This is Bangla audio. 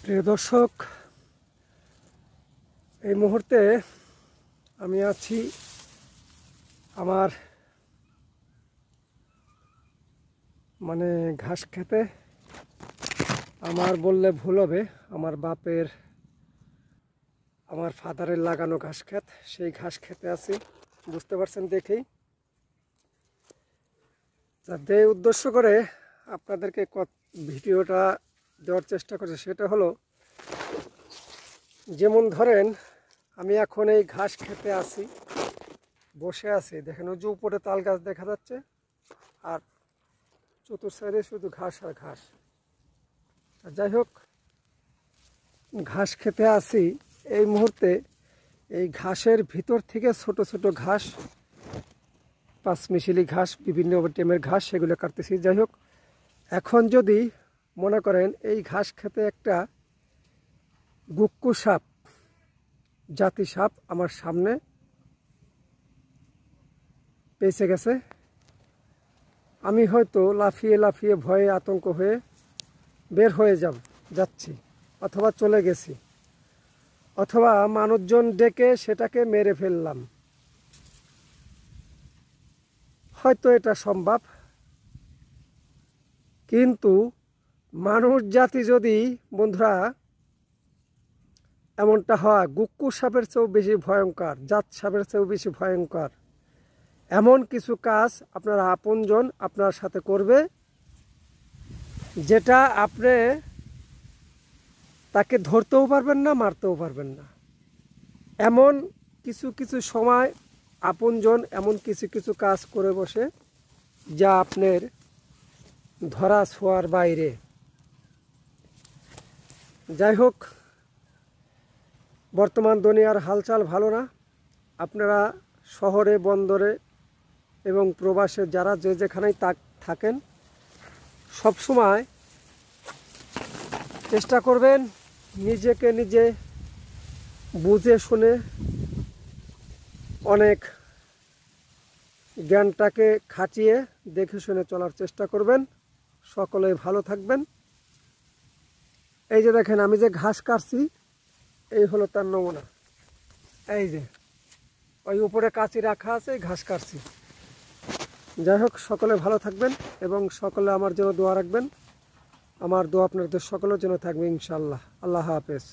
প্রিয় দর্শক, এই মুহূর্তে আমি আছি আমার ঘাস খেতে। আমার বললে ভুল হবে, আমার বাপের আমার ফাদারের লাগানো ঘাস ক্ষেত, সেই ঘাস খেতে আছি। বুঝতে পারছেন দেখেই। যে উদ্দেশ্য করে আপনাদেরকে ভিডিওটা দেওয়ার চেষ্টা করছি সেটা হলো, যেমন ধরেন আমি এখন এই ঘাস খেতে আছি, বসে আছি। দেখেন ওই যে উপরে তাল গাছ দেখা যাচ্ছে, আর চতুর সাইডে শুধু ঘাস আর ঘাস। যাই হোক, ঘাস খেতে আছি। এই মুহূর্তে এই ঘাসের ভিতর থেকে ছোট ছোট ঘাস, পাঁচমিশালি ঘাস, বিভিন্ন টেমের ঘাস, সেগুলো কাটতেছি। যাই হোক, এখন যদি মনে করেন এই ঘাস খেতে একটা গুক্কু সাপ, জাতি সাপ আমার সামনে পেঁচে গেছে, আমি হয়তো লাফিয়ে লাফিয়ে ভয়ে আতঙ্ক হয়ে বের হয়ে যাচ্ছি, অথবা চলে গেছি, অথবা মানুষজন ডেকে সেটাকে মেরে ফেললাম। হয়তো এটা সম্ভব, কিন্তু মানুষ জাতি যদি বন্ধুরা এমনটা হয়, গুক্কু সাপের চেয়েও বেশি ভয়ঙ্কর, জাত সাপের চেয়েও বেশি ভয়ঙ্কর এমন কিছু কাজ আপনার আপনজন আপনার সাথে করবে, যেটা আপনি তাকে ধরতেও পারবেন না, মারতেও পারবেন না। এমন কিছু কিছু সময় আপনজন এমন কিছু কিছু কাজ করে বসে, যা আপনার ধরা ছোঁয়ার বাইরে। যাই হোক, বর্তমান দুনিয়ার হালচাল ভালো না। আপনারা শহরে, বন্দরে এবং প্রবাসে যারা যে যেখানেই থাকেন, সবসময় চেষ্টা করবেন নিজেকে নিজে বুঝে শুনে অনেক জ্ঞানটাকে খাটিয়ে দেখে শুনে চলার চেষ্টা করবেন। সকলেই ভালো থাকবেন। এই যে দেখেন, আমি যে ঘাস কাটছি, এই হলো তার নমুনা। এই যে ওই উপরে কাঁচি রাখা আছে, ঘাস কাটছি। যাই হোক, সকলে ভালো থাকবেন এবং সকলে আমার জন্য দোয়া রাখবেন। আমার দোয়া আপনাদের সকলের জন্য থাকবে ইনশাআল্লাহ। আল্লাহ হাফেজ।